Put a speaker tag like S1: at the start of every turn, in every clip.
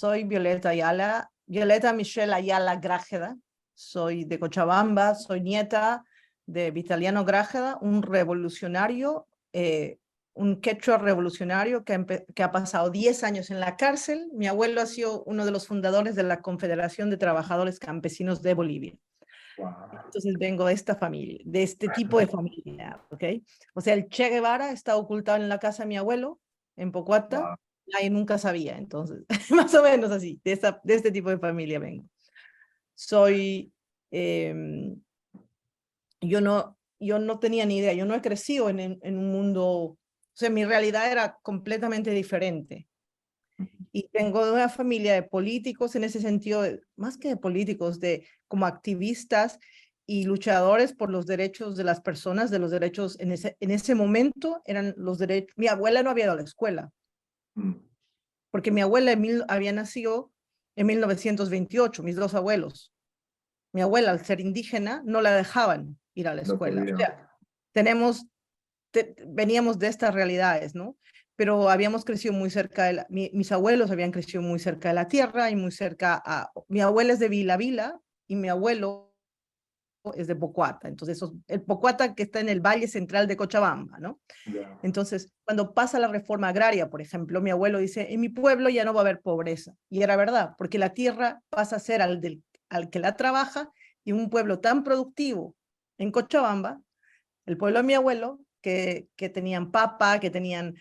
S1: soy Violeta Ayala, Violeta Michelle Ayala Grájeda. Soy de Cochabamba, soy nieta de Vitaliano Grájeda, un revolucionario, un quechua revolucionario que ha pasado 10 años en la cárcel. Mi abuelo ha sido uno de los fundadores de la Confederación de Trabajadores Campesinos de Bolivia.
S2: Wow.
S1: Entonces vengo de esta familia, de este tipo de familia, ¿ok? O sea, el Che Guevara está ocultado en la casa de mi abuelo, en Pocuata,
S2: Wow.
S1: nadie nunca sabía, entonces, más o menos así, de este tipo de familia vengo. Soy, yo no tenía ni idea, yo no he crecido en un mundo, o sea, mi realidad era completamente diferente. Y vengo de una familia de políticos en ese sentido, más que de políticos, de como activistas y luchadores por los derechos de las personas, de los derechos en ese momento eran los derechos. Mi abuela no había ido a la escuela, porque mi abuela había nacido en 1928, mis dos abuelos. Mi abuela, al ser indígena, no la dejaban ir a la
S2: No
S1: escuela. O
S2: podía.
S1: sea, veníamos de estas realidades, ¿no? Pero habíamos crecido muy cerca mis abuelos habían crecido muy cerca de la tierra y muy cerca mi abuela es de Vila Vila y mi abuelo es de Pocuata, entonces el Pocuata que está en el valle central de Cochabamba, ¿no?
S2: Yeah.
S1: Entonces, cuando pasa la reforma agraria, por ejemplo, mi abuelo dice, en mi pueblo ya no va a haber pobreza, y era verdad, porque la tierra pasa a ser al que la trabaja, y un pueblo tan productivo en Cochabamba, el pueblo de mi abuelo, que tenían papa, que tenían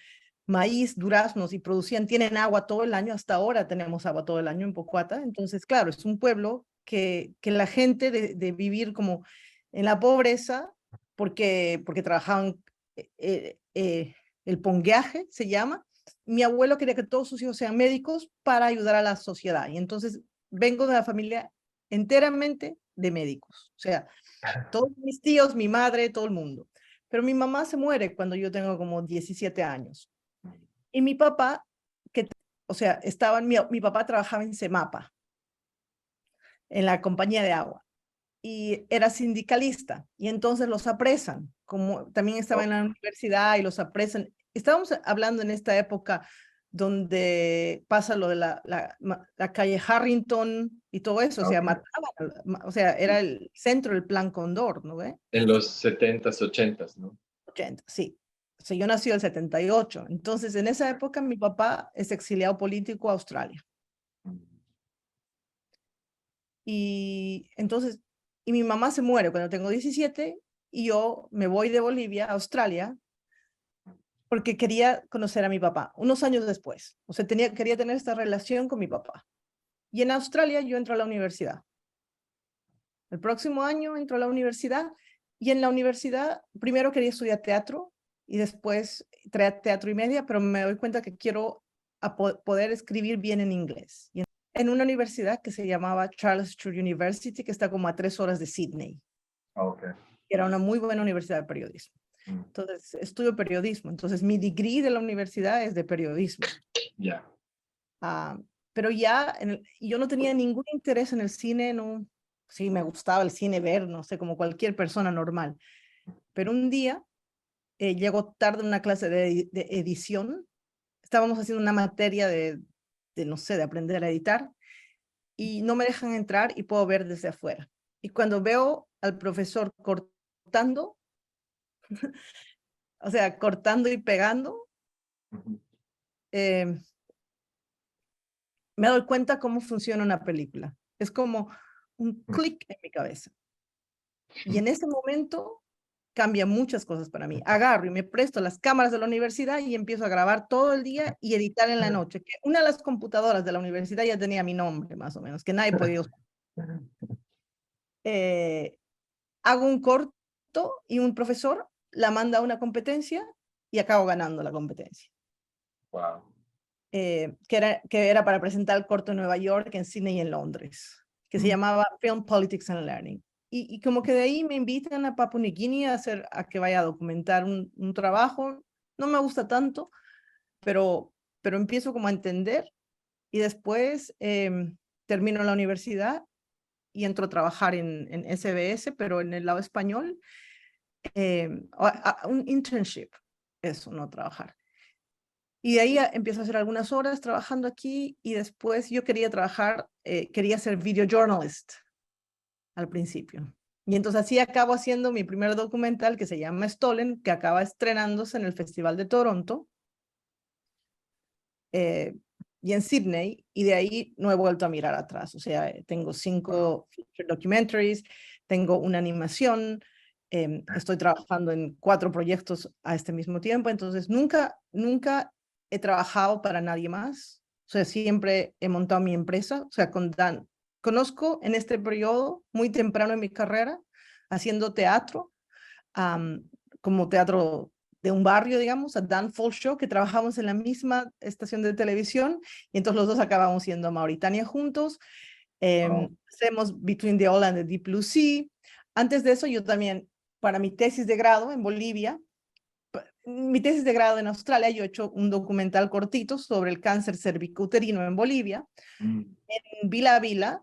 S1: maíz, duraznos y tienen agua todo el año, hasta ahora tenemos agua todo el año en Pocuata, entonces claro, es un pueblo que la gente de vivir como en la pobreza, porque trabajaban, el pongueaje se llama, mi abuelo quería que todos sus hijos sean médicos para ayudar a la sociedad, y entonces vengo de una familia enteramente de médicos, o sea, todos mis tíos, mi madre, todo el mundo. Pero mi mamá se muere cuando yo tengo como 17 años. Y mi papá, o sea, mi papá trabajaba en Semapa, en la compañía de agua, y era sindicalista, y entonces los apresan, como también estaba en la universidad y los apresan. Estábamos hablando en esta época donde pasa lo de la calle Harrington y todo eso, o sea,
S2: Okay.
S1: mataban, o sea, era el centro del Plan Cóndor, ¿no ve?
S2: En los 70s, 80s, ¿no?
S1: 80, sí. O sea, yo nací en el 78. Entonces, en esa época, mi papá es exiliado político a Australia. Y entonces, y mi mamá se muere cuando tengo 17 y yo me voy de Bolivia a Australia porque quería conocer a mi papá, unos años después. O sea, quería tener esta relación con mi papá. Y en Australia yo entro a la universidad. El próximo año entro a la universidad y en la universidad primero quería estudiar teatro y después teatro y media, pero me doy cuenta que quiero poder escribir bien en inglés. Y en una universidad que se llamaba Charles Sturt University, que está como a 3 horas de Sydney.
S2: Okay.
S1: Era una muy buena universidad de periodismo. Entonces, estudio periodismo. Entonces, mi degree de la universidad es de periodismo.
S2: Yeah.
S1: Pero ya, yo no tenía ningún interés en el cine, no. Sí, me gustaba el cine ver, no sé, como cualquier persona normal. Pero un día llego tarde a una clase de edición. Estábamos haciendo una materia no sé, de aprender a editar y no me dejan entrar y puedo ver desde afuera. Y cuando veo al profesor cortando, o sea, cortando y pegando, me doy cuenta cómo funciona una película. Es como un clic en mi cabeza. Y en ese momento cambia muchas cosas para mí. Agarro y me presto las cámaras de la universidad y empiezo a grabar todo el día y editar en la noche. Que una de las computadoras de la universidad ya tenía mi nombre, más o menos, que nadie podía usar. Hago un corto y un profesor la manda a una competencia y acabo ganando la competencia.
S2: Wow.
S1: Que era para presentar el corto en Nueva York, en Sydney y en Londres, que se llamaba Film Politics and Learning. Y como que de ahí me invitan a Papua New Guinea a que vaya a documentar un trabajo. No me gusta tanto, pero empiezo como a entender y después termino la universidad y entro a trabajar en SBS, pero en el lado español, un internship, eso, no trabajar. Y de ahí empiezo a hacer algunas horas trabajando aquí y después yo quería trabajar, quería ser video journalist al principio. Y entonces así acabo haciendo mi primer documental que se llama Stolen, que acaba estrenándose en el Festival de Toronto y en Sydney, y de ahí no he vuelto a mirar atrás. O sea, tengo 5 feature documentaries, tengo una animación, estoy trabajando en 4 proyectos a este mismo tiempo, entonces nunca he trabajado para nadie más. O sea, siempre he montado mi empresa, o sea, con Dan. Conozco en este periodo, muy temprano en mi carrera, haciendo teatro, como teatro de un barrio, digamos, a Dan Fall Show, que trabajamos en la misma estación de televisión, y entonces los dos acabamos yendo a Mauritania juntos. Hacemos Between the Old and the Deep Blue Sea. Antes de eso, yo también, para mi tesis de grado en Bolivia, mi tesis de grado en Australia, yo he hecho un documental cortito sobre el cáncer cervicouterino en Bolivia, en Vila Vila,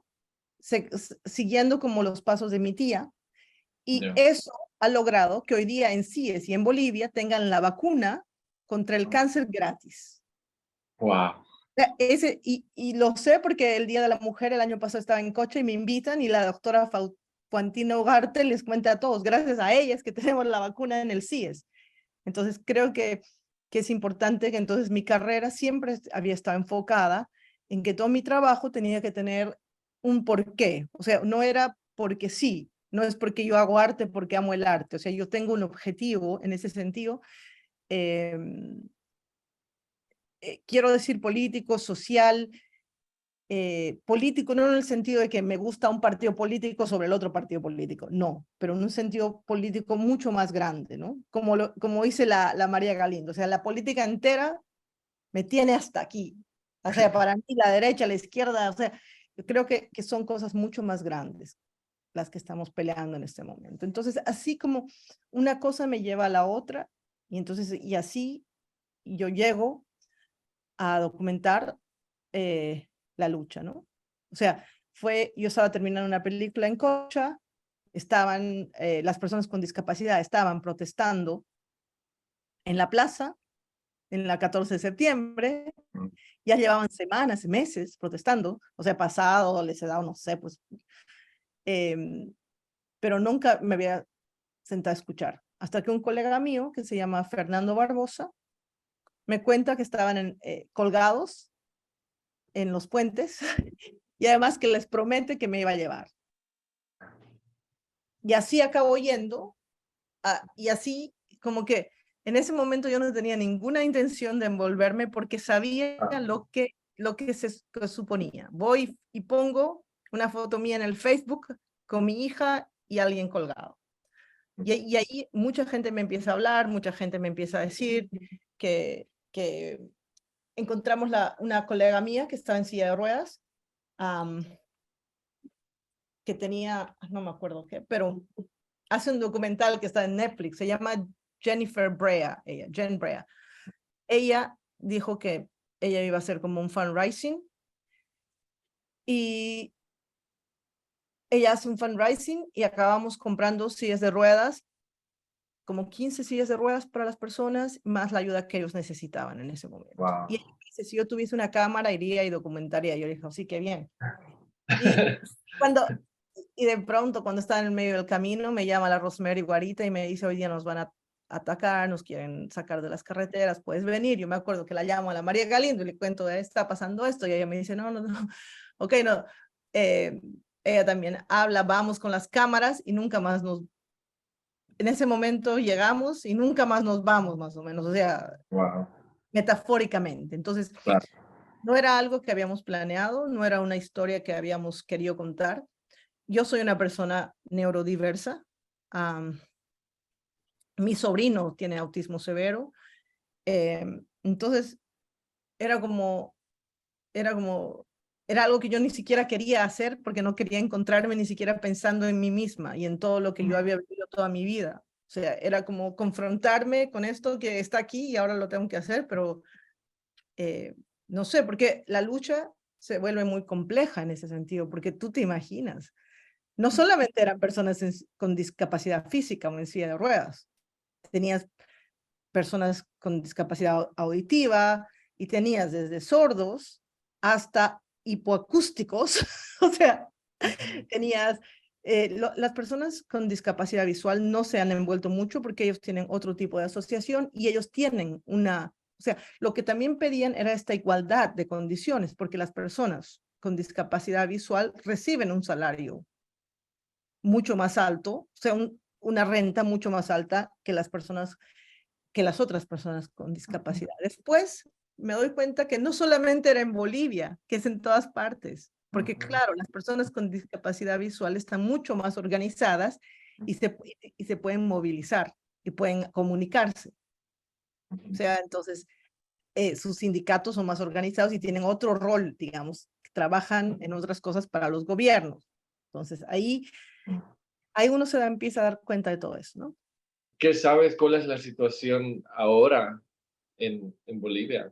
S1: siguiendo como los pasos de mi tía, y
S2: Ya.
S1: eso ha logrado que hoy día en CIES y en Bolivia tengan la vacuna contra el cáncer gratis.
S2: Wow.
S1: Y lo sé porque el Día de la Mujer el año pasado estaba en coche y me invitan y la doctora Fantina Ugarte les cuenta a todos, gracias a ellas que tenemos la vacuna en el CIES. Entonces creo que es importante que entonces mi carrera siempre había estado enfocada en que todo mi trabajo tenía que tener un porqué. O sea, no era porque sí, no es porque yo hago arte porque amo el arte. O sea, yo tengo un objetivo en ese sentido. Eh, quiero decir político, social, político, no en el sentido de que me gusta un partido político sobre el otro partido político, no, pero en un sentido político mucho más grande, ¿no? Como dice la María Galindo, o sea, la política entera me tiene hasta aquí. O sea, para mí la derecha, la izquierda, o sea, yo creo que son cosas mucho más grandes las que estamos peleando en este momento. Entonces, así como una cosa me lleva a la otra, y así yo llego a documentar la lucha, ¿no? O sea, yo estaba terminando una película en Cocha, las personas con discapacidad estaban protestando en la plaza, en la 14 de septiembre, ya llevaban semanas, meses protestando, o sea, pasado, les he dado, no sé, pues, pero nunca me había sentado a escuchar, hasta que un colega mío, que se llama Fernando Barbosa, me cuenta que estaban colgados en los puentes y además que les promete que me iba a llevar. Y así acabó yendo, y así como que en ese momento yo no tenía ninguna intención de envolverme porque sabía lo que se suponía. Voy y pongo una foto mía en el Facebook con mi hija y alguien colgado. Y ahí mucha gente me empieza a hablar, mucha gente me empieza a decir que encontramos una colega mía que estaba en silla de ruedas, que tenía, no me acuerdo qué, pero hace un documental que está en Netflix, se llama Jennifer Brea, Jen Brea. Ella dijo que ella iba a hacer como un fundraising y ella hace un fundraising y acabamos comprando sillas de ruedas, como 15 sillas de ruedas para las personas, más la ayuda que ellos necesitaban en ese momento.
S2: Wow.
S1: Y ella dice, si yo tuviese una cámara, iría y documentaría. Yo le dije, sí, qué bien. Y y de pronto, cuando estaba en el medio del camino, me llama la Rosemary Guarita y me dice, hoy día nos van a atacar, nos quieren sacar de las carreteras, puedes venir. Yo me acuerdo que la llamo a la María Galindo y le cuento, está pasando esto, y ella me dice, no, ok, no. Ella también habla, vamos con las cámaras y nunca más en ese momento llegamos y nunca más nos vamos, más o menos, o sea,
S2: Wow.
S1: metafóricamente. Entonces,
S2: Claro.
S1: no era algo que habíamos planeado, no era una historia que habíamos querido contar. Yo soy una persona neurodiversa. Mi sobrino tiene autismo severo. Entonces, era como, era como, era algo que yo ni siquiera quería hacer porque no quería encontrarme ni siquiera pensando en mí misma y en todo lo que yo había vivido toda mi vida. O sea, era como confrontarme con esto que está aquí y ahora lo tengo que hacer, pero no sé, porque la lucha se vuelve muy compleja en ese sentido, porque tú te imaginas, no solamente eran personas con discapacidad física o en silla de ruedas, tenías personas con discapacidad auditiva, y tenías desde sordos hasta hipoacústicos, o sea, tenías, las personas con discapacidad visual no se han envuelto mucho porque ellos tienen otro tipo de asociación y ellos tienen o sea, lo que también pedían era esta igualdad de condiciones, porque las personas con discapacidad visual reciben un salario mucho más alto, o sea, una renta mucho más alta que las otras personas con discapacidad. Después me doy cuenta que no solamente era en Bolivia, que es en todas partes, porque claro, las personas con discapacidad visual están mucho más organizadas y se pueden movilizar y pueden comunicarse. O sea, entonces, sus sindicatos son más organizados y tienen otro rol, digamos, trabajan en otras cosas para los gobiernos. Entonces, ahí uno empieza a dar cuenta de todo eso, ¿no?
S2: ¿Qué sabes cuál es la situación ahora en Bolivia?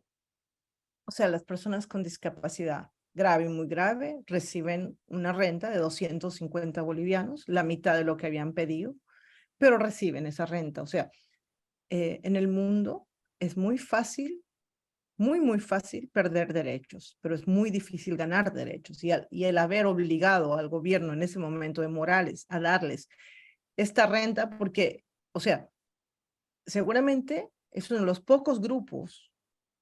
S1: O sea, las personas con discapacidad grave y muy grave reciben una renta de 250 bolivianos, la mitad de lo que habían pedido, pero reciben esa renta. O sea, en el mundo es muy fácil, muy, muy fácil perder derechos, pero es muy difícil ganar derechos. Y el haber obligado al gobierno en ese momento de Morales a darles esta renta, porque, o sea, seguramente es uno de los pocos grupos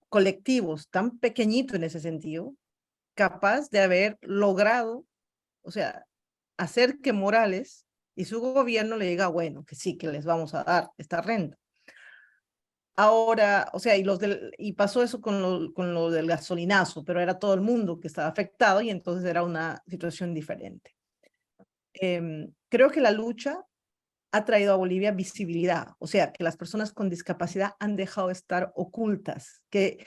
S1: colectivos tan pequeñito en ese sentido, capaz de haber logrado, o sea, hacer que Morales y su gobierno le diga, bueno, que sí, que les vamos a dar esta renta. Ahora, o sea, y pasó eso con lo del gasolinazo, pero era todo el mundo que estaba afectado y entonces era una situación diferente. Creo que la lucha ha traído a Bolivia visibilidad, o sea, que las personas con discapacidad han dejado de estar ocultas, que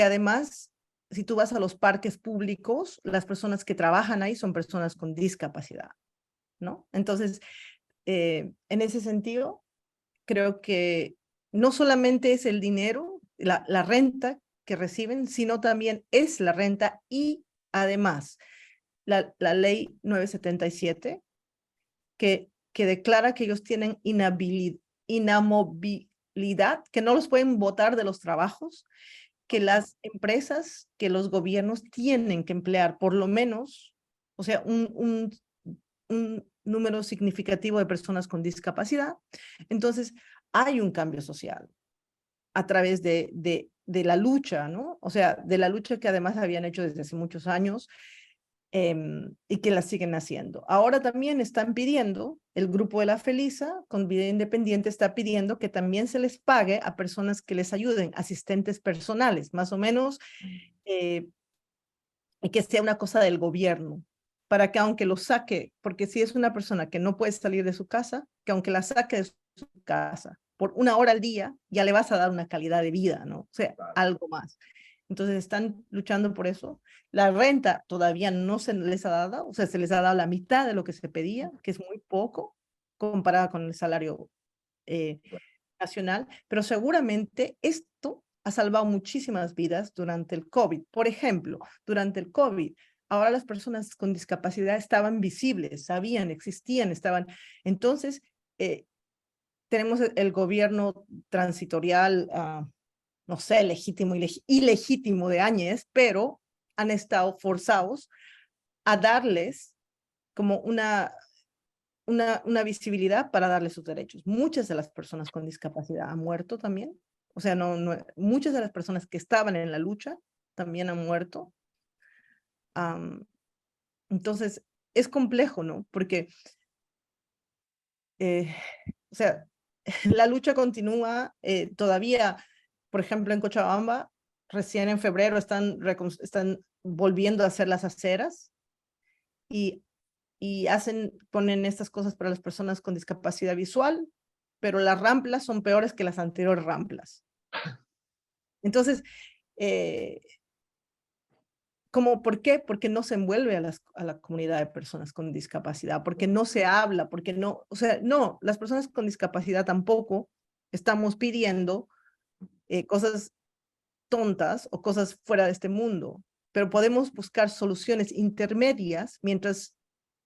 S1: además, si tú vas a los parques públicos, las personas que trabajan ahí son personas con discapacidad, ¿no? Entonces, en ese sentido, creo que no solamente es el dinero, la renta que reciben, sino también es la renta y además la ley 977 que declara que ellos tienen inamovilidad, que no los pueden botar de los trabajos, que las empresas, que los gobiernos tienen que emplear por lo menos, o sea, un número significativo de personas con discapacidad. Entonces, hay un cambio social a través de la lucha, ¿no? O sea, de la lucha que además habían hecho desde hace muchos años, y que la siguen haciendo. Ahora también están pidiendo, el grupo de la Felisa con Vida Independiente está pidiendo que también se les pague a personas que les ayuden, asistentes personales, más o menos, y que sea una cosa del gobierno, para que aunque lo saque, porque si es una persona que no puede salir de su casa, que aunque la saque de su casa por una hora al día, ya le vas a dar una calidad de vida, ¿no? O sea, algo más. Entonces están luchando por eso. La renta todavía no se les ha dado, o sea, se les ha dado la mitad de lo que se pedía, que es muy poco comparada con el salario eh, nacional, pero seguramente esto ha salvado muchísimas vidas durante el COVID. Por ejemplo, durante el COVID, ahora las personas con discapacidad estaban visibles, sabían, existían, estaban. Entonces, tenemos el gobierno transitorial, no sé, legítimo y ilegítimo de Áñez, pero han estado forzados a darles como una visibilidad para darles sus derechos. Muchas de las personas con discapacidad han muerto también. O sea, muchas de las personas que estaban en la lucha también han muerto. Entonces, es complejo, ¿no? Porque, o sea, la lucha continúa todavía, por ejemplo, en Cochabamba, recién en febrero están volviendo a hacer las aceras y ponen estas cosas para las personas con discapacidad visual, pero las ramplas son peores que las anteriores ramplas. Entonces, eh, ¿por qué? Porque no se envuelve a la comunidad de personas con discapacidad, porque no se habla, porque no, o sea, no, las personas con discapacidad tampoco estamos pidiendo cosas tontas o cosas fuera de este mundo, pero podemos buscar soluciones intermedias mientras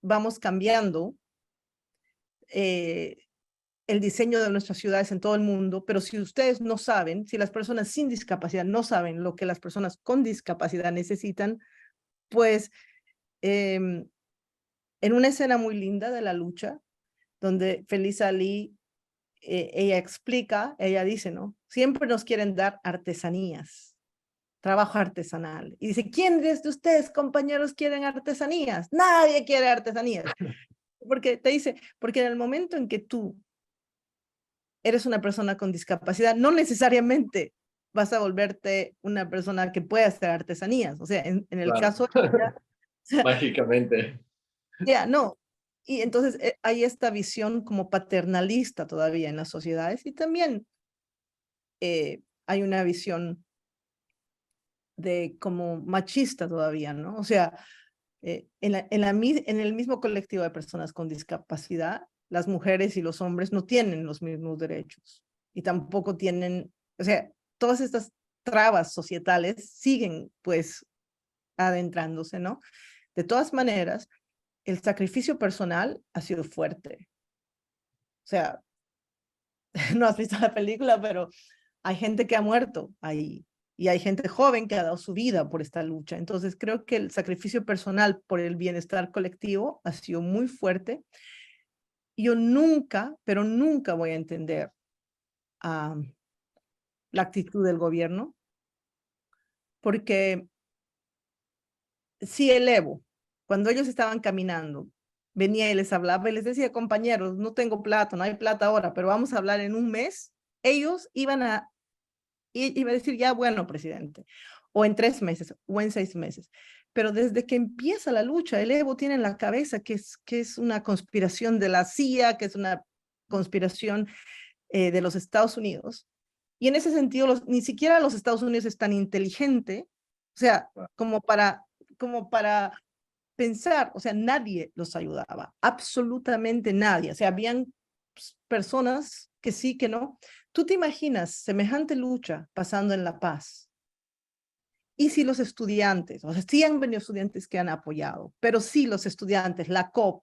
S1: vamos cambiando el diseño de nuestras ciudades en todo el mundo, pero si ustedes no saben, si las personas sin discapacidad no saben lo que las personas con discapacidad necesitan, pues en una escena muy linda de la lucha, donde Felisa Ali, ella explica, ella dice, ¿no? Siempre nos quieren dar artesanías, trabajo artesanal. Y dice, ¿quiénes de ustedes, compañeros, quieren artesanías? Nadie quiere artesanías. Porque te dice, porque en el momento en que tú eres una persona con discapacidad, no necesariamente vas a volverte una persona que pueda hacer artesanías. O sea, en el
S2: Claro.
S1: caso de ella,
S2: Mágicamente.
S1: ya, no. Y entonces hay esta visión como paternalista todavía en las sociedades y también hay una visión de como machista todavía, ¿no? O sea, en el mismo colectivo de personas con discapacidad, las mujeres y los hombres no tienen los mismos derechos y tampoco tienen, o sea, todas estas trabas societales siguen pues adentrándose, ¿no? De todas maneras, el sacrificio personal ha sido fuerte. O sea, no has visto la película, pero hay gente que ha muerto ahí y hay gente joven que ha dado su vida por esta lucha. Entonces creo que el sacrificio personal por el bienestar colectivo ha sido muy fuerte. Yo nunca, pero nunca voy a entender la actitud del gobierno, porque si el Evo, cuando ellos estaban caminando, venía y les hablaba y les decía, compañeros, no tengo plata, no hay plata ahora, pero vamos a hablar en un mes, ellos iba a decir, ya bueno, presidente, o en 3 meses, o en 6 meses. Pero desde que empieza la lucha, el Evo tiene en la cabeza que es una conspiración de la CIA, que es una conspiración de los Estados Unidos. Y en ese sentido, ni siquiera los Estados Unidos es tan inteligente, o sea, como para pensar, o sea, nadie los ayudaba, absolutamente nadie. O sea, habían personas que sí, que no. ¿Tú te imaginas semejante lucha pasando en La Paz? Y si los estudiantes, o sea, sí han venido estudiantes que han apoyado, pero sí los estudiantes, la COP,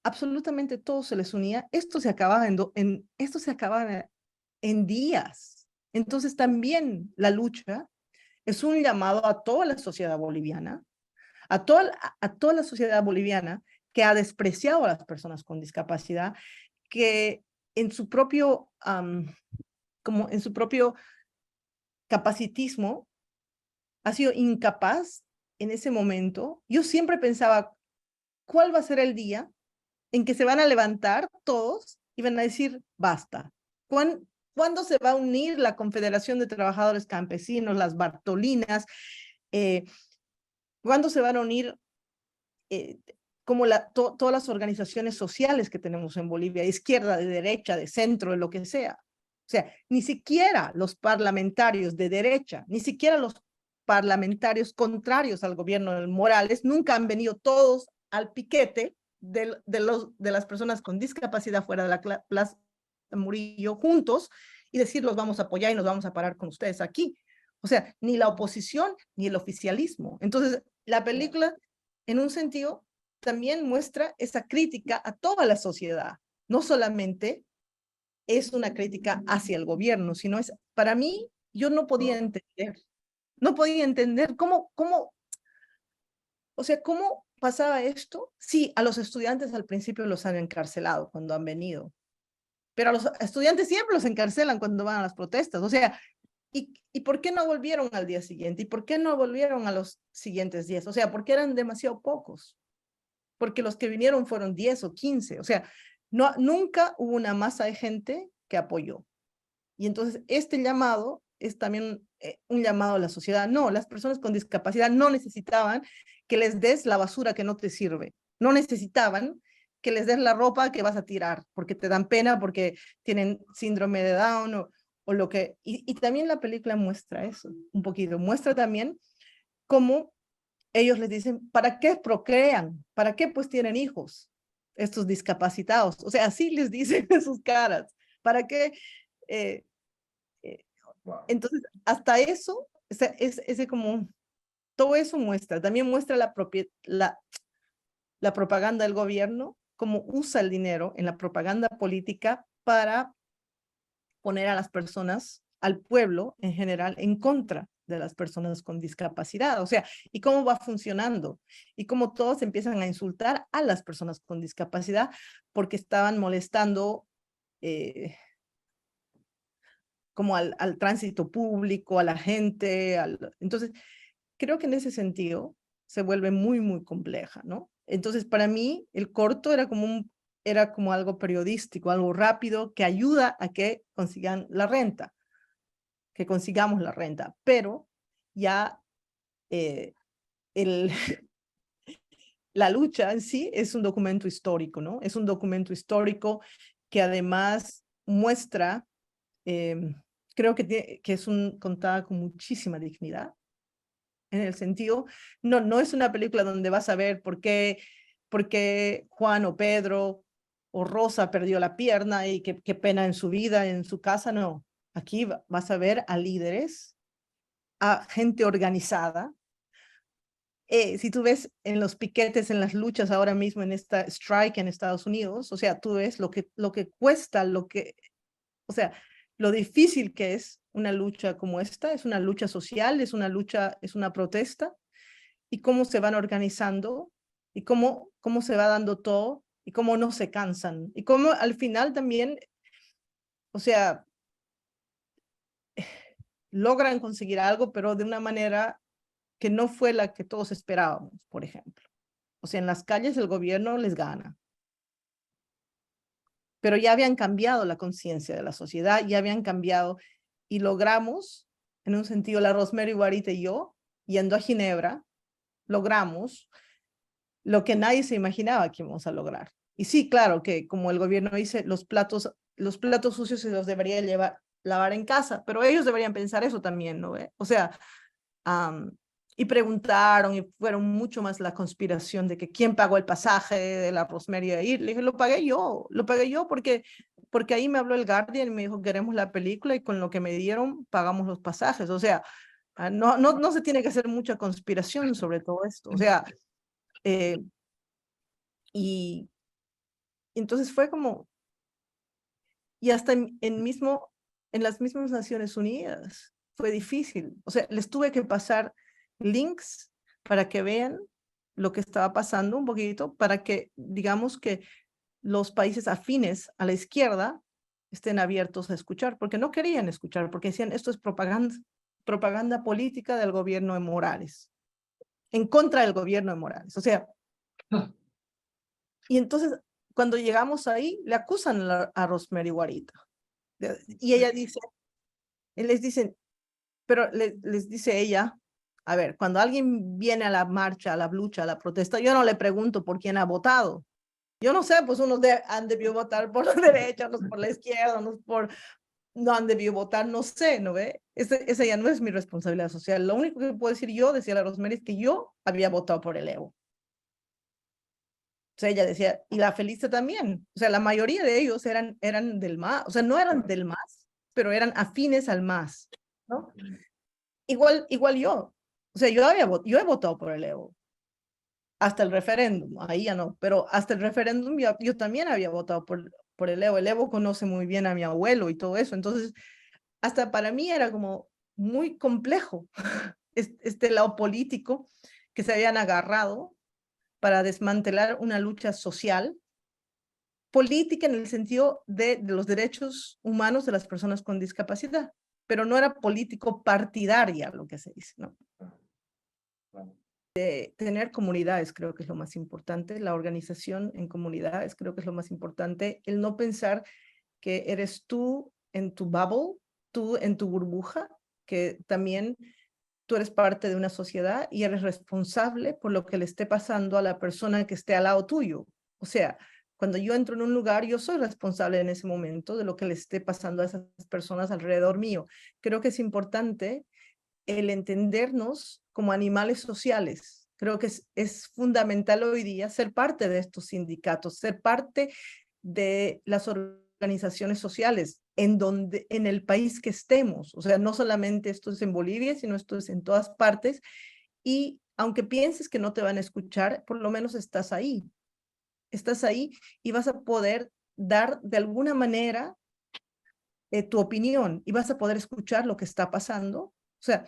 S1: absolutamente todo se les unía, esto se acababa en días. Entonces también la lucha es un llamado a toda la sociedad boliviana, a toda la sociedad boliviana que ha despreciado a las personas con discapacidad, que en su propio, como en su propio capacitismo, ha sido incapaz en ese momento. Yo siempre pensaba, ¿cuál va a ser el día en que se van a levantar todos y van a decir, basta? ¿Cuándo se va a unir la Confederación de Trabajadores Campesinos, las Bartolinas? ¿Cuándo se van a unir como todas las organizaciones sociales que tenemos en Bolivia, de izquierda, de derecha, de centro, de lo que sea? O sea, ni siquiera los parlamentarios de derecha, ni siquiera los parlamentarios contrarios al gobierno de Morales, nunca han venido todos al piquete de las personas con discapacidad fuera de la Plaza Murillo juntos y decir, los vamos a apoyar y nos vamos a parar con ustedes aquí. O sea, ni la oposición ni el oficialismo. Entonces, la película, en un sentido, también muestra esa crítica a toda la sociedad. No solamente es una crítica hacia el gobierno, sino es, para mí, yo no podía entender o sea, cómo pasaba esto. Sí, a los estudiantes al principio los han encarcelado cuando han venido, pero a los estudiantes siempre los encarcelan cuando van a las protestas. O sea, ¿y por qué no volvieron al día siguiente? ¿Y por qué no volvieron a los siguientes días? O sea, porque eran demasiado pocos. Porque los que vinieron fueron 10 o 15. O sea, nunca hubo una masa de gente que apoyó. Y entonces este llamado es también un llamado a la sociedad. No, las personas con discapacidad no necesitaban que les des la basura que no te sirve. No necesitaban que les des la ropa que vas a tirar porque te dan pena, porque tienen síndrome de Down o lo que... Y también la película muestra eso un poquito. Muestra también cómo ellos les dicen, ¿para qué procrean? ¿Para qué pues tienen hijos estos discapacitados? O sea, así les dicen en sus caras. ¿Para qué? Eh,
S2: Wow.
S1: entonces, hasta eso, ese como, todo eso muestra. También muestra la propaganda del gobierno, cómo usa el dinero en la propaganda política para poner a las personas, al pueblo en general, en contra de las personas con discapacidad. O sea, ¿y cómo va funcionando? Y cómo todos empiezan a insultar a las personas con discapacidad porque estaban molestando como al tránsito público, a la gente. Entonces, creo que en ese sentido se vuelve muy, muy compleja, ¿no? Entonces, para mí, el corto era como algo periodístico, algo rápido que ayuda a que consigan la renta, que consigamos la renta, pero ya eh, el, la lucha en sí es un documento histórico, ¿no? Es un documento histórico que además muestra, creo que es contada con muchísima dignidad, en el sentido, no es una película donde vas a ver por qué Juan o Pedro o Rosa perdió la pierna y qué pena en su vida, en su casa, no. Aquí vas a ver a líderes, a gente organizada. Si tú ves en los piquetes, en las luchas ahora mismo en esta strike en Estados Unidos, o sea, tú ves lo que cuesta, o sea, lo difícil que es una lucha como esta, es una lucha social, es una protesta, y cómo se van organizando, y cómo se va dando todo, y cómo no se cansan, y cómo al final también, o sea, logran conseguir algo, pero de una manera que no fue la que todos esperábamos, por ejemplo. O sea, en las calles el gobierno les gana, pero ya habían cambiado la conciencia de la sociedad, ya habían cambiado y logramos, en un sentido, la Rosemary Guarita y yo, yendo a Ginebra, logramos lo que nadie se imaginaba que íbamos a lograr. Y sí, claro que como el gobierno dice, los platos sucios se los debería lavar en casa, pero ellos deberían pensar eso también, ¿no? O sea, y preguntaron y fueron mucho más la conspiración de que quién pagó el pasaje de la Rosemary a ir. Le dije, lo pagué yo porque ahí me habló el Guardian y me dijo, queremos la película y con lo que me dieron pagamos los pasajes. O sea, no se tiene que hacer mucha conspiración sobre todo esto. O sea, eh, y entonces fue como, y hasta en las mismas Naciones Unidas fue difícil. O sea, les tuve que pasar links para que vean lo que estaba pasando un poquito, para que digamos que los países afines a la izquierda estén abiertos a escuchar, porque no querían escuchar, porque decían, esto es propaganda política del gobierno de Morales, en contra del gobierno de Morales. O sea, y entonces cuando llegamos ahí, le acusan a Rosemary Guarita. Y ella dice, les dicen, pero les dice ella, a ver, cuando alguien viene a la marcha, a la lucha, a la protesta, yo no le pregunto por quién ha votado. Yo no sé, pues unos han debido votar por la derecha, unos por la izquierda, no han debido votar, no sé, ¿no ve? Esa ya no es mi responsabilidad social. Lo único que puedo decir yo, decía la Rosemary, es que yo había votado por el Evo. O sea, ella decía, y la Felisa también. O sea, la mayoría de ellos eran del MAS, o sea, no eran del MAS, pero eran afines al MAS, ¿no? Igual yo. O sea, yo he votado por el Evo. Hasta el referéndum, ahí ya no, pero hasta el referéndum yo también había votado por el Evo. El Evo conoce muy bien a mi abuelo y todo eso. Entonces, hasta para mí era como muy complejo este lado político que se habían agarrado para desmantelar una lucha social, política en el sentido de los derechos humanos de las personas con discapacidad, pero no era político partidaria lo que se dice, ¿no? Tener comunidades creo que es lo más importante, la organización en comunidades creo que es lo más importante, el no pensar que eres tú en tu bubble, tú en tu burbuja, que también tú eres parte de una sociedad y eres responsable por lo que le esté pasando a la persona que esté al lado tuyo. O sea, cuando yo entro en un lugar, yo soy responsable en ese momento de lo que le esté pasando a esas personas alrededor mío. Creo que es importante el entendernos como animales sociales. Creo que es fundamental hoy día ser parte de estos sindicatos, ser parte de las organizaciones sociales en el país que estemos. O sea, no solamente esto es en Bolivia, sino esto es en todas partes. Y aunque pienses que no te van a escuchar, por lo menos estás ahí y vas a poder dar de alguna manera tu opinión y vas a poder escuchar lo que está pasando. O sea,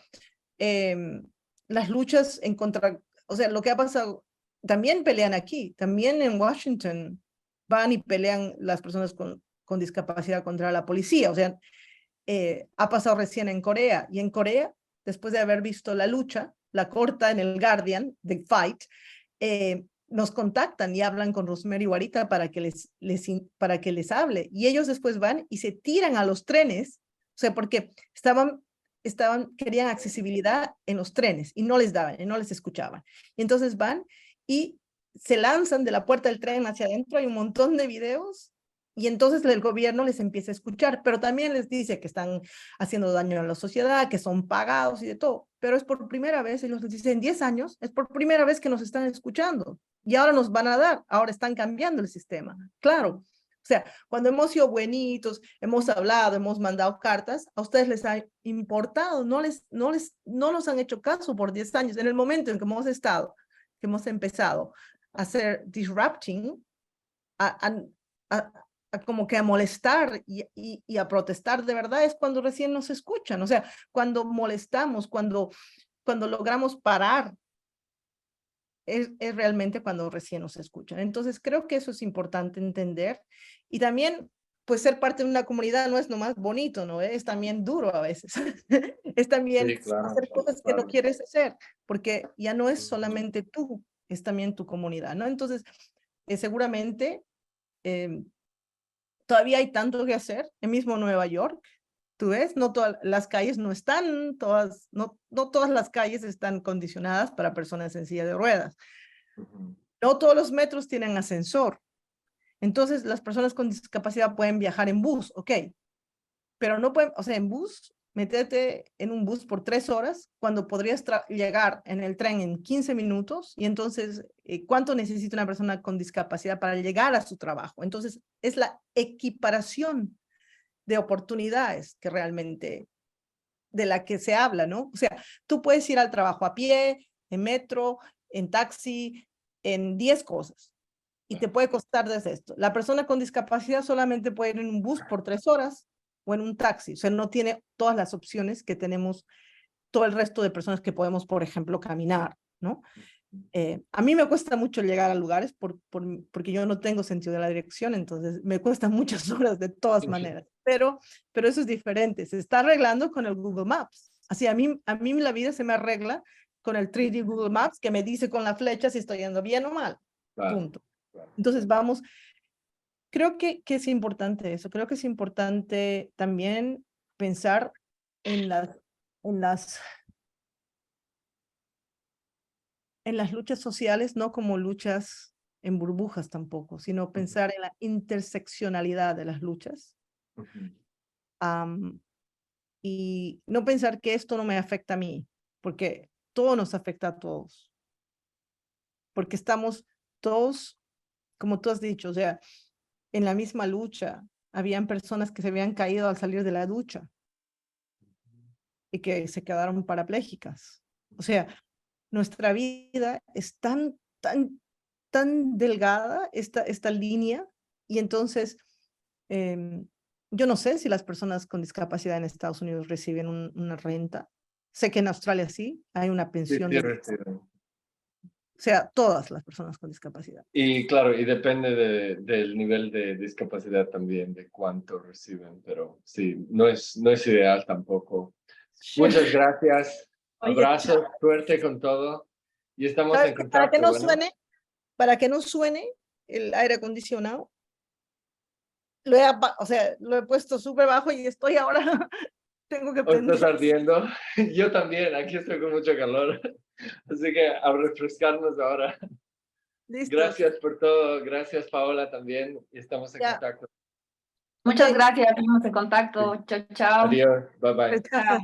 S1: las luchas en contra, o sea, lo que ha pasado, también pelean aquí, también en Washington van y pelean las personas con discapacidad contra la policía. O sea, ha pasado recién en Corea, y en Corea, después de haber visto la lucha, la corta en el Guardian, The Fight, nos contactan y hablan con Rosemary Warita para que les hable, y ellos después van y se tiran a los trenes, o sea, porque querían accesibilidad en los trenes y no les daban, y no les escuchaban. Y entonces van y se lanzan de la puerta del tren hacia adentro, hay un montón de videos, y entonces el gobierno les empieza a escuchar, pero también les dice que están haciendo daño a la sociedad, que son pagados y de todo. Pero es por primera vez, ellos les dicen, en 10 años, es por primera vez que nos están escuchando. Y ahora nos van a dar, ahora están cambiando el sistema. Claro. O sea, cuando hemos sido buenitos, hemos hablado, hemos mandado cartas, a ustedes les ha importado, no nos han hecho caso por 10 años. En el momento en que hemos empezado a hacer disrupting, como que a molestar y a protestar de verdad, es cuando recién nos escuchan. O sea, cuando molestamos, cuando logramos parar, es realmente cuando recién nos escuchan. Entonces, creo que eso es importante entender. Y también, pues, ser parte de una comunidad no es nomás bonito, ¿no? Es también duro a veces. Es también
S2: Sí, claro,
S1: hacer cosas que no
S2: claro.
S1: quieres hacer, porque ya no es solamente tú, es también tu comunidad, ¿no? Entonces, seguramente todavía hay tanto que hacer. En mismo Nueva York, tú ves, no todas las calles no están, no todas las calles están condicionadas para personas en silla de ruedas. No todos los metros tienen ascensor. Entonces, las personas con discapacidad pueden viajar en bus, ok, pero no pueden, o sea, en bus, métete en un bus por 3 horas cuando podrías llegar en el tren en 15 minutos. Y entonces, ¿cuánto necesita una persona con discapacidad para llegar a su trabajo? Entonces, es la equiparación de oportunidades que realmente, de la que se habla, ¿no? O sea, tú puedes ir al trabajo a pie, en metro, en taxi, en 10 cosas, y te puede costar desde esto. La persona con discapacidad solamente puede ir en un bus por 3 horas o en un taxi. O sea, no tiene todas las opciones que tenemos todo el resto de personas que podemos, por ejemplo, caminar, ¿no? A mí me cuesta mucho llegar a lugares porque yo no tengo sentido de la dirección, entonces me cuesta muchas horas de todas maneras, pero eso es diferente, se está arreglando con el Google Maps. Así a mí la vida se me arregla con el 3D Google Maps, que me dice con la flecha si estoy yendo bien o mal,
S2: Claro,
S1: punto.
S2: claro.
S1: Entonces vamos, creo que es importante eso, creo que es importante también pensar en las luchas sociales, no como luchas en burbujas tampoco, sino pensar en la interseccionalidad de las luchas. Y no pensar que esto no me afecta a mí, porque todo nos afecta a todos. Porque estamos todos, como tú has dicho, o sea, en la misma lucha. Habían personas que se habían caído al salir de la ducha y que se quedaron parapléjicas. O sea, nuestra vida es tan delgada, esta línea, y entonces yo no sé si las personas con discapacidad en Estados Unidos reciben una renta. Sé que en Australia sí, hay una
S2: Sí,
S1: pensión,
S2: sí,
S1: o sea, todas las personas con discapacidad.
S2: y claro, y depende del nivel de discapacidad también, de cuánto reciben, pero sí, no es ideal tampoco. Muchas gracias,
S1: Oye,
S2: abrazos, suerte con todo y estamos
S1: ¿sabes
S2: en
S1: qué?
S2: contacto, bueno.
S1: Para que no suene el aire acondicionado, o sea, lo he puesto súper bajo y estoy ahora, tengo que
S2: ¿O estás
S1: prender.
S2: ardiendo? Yo también, aquí estoy con mucho calor, así que a refrescarnos ahora.
S1: Listos.
S2: Gracias por todo, gracias Paola también, y estamos en
S1: Ya.
S2: contacto.
S3: Muchas
S1: Ok.
S3: gracias, seguimos en contacto. Chao, chao.
S2: Adiós, bye bye.
S1: Descansa.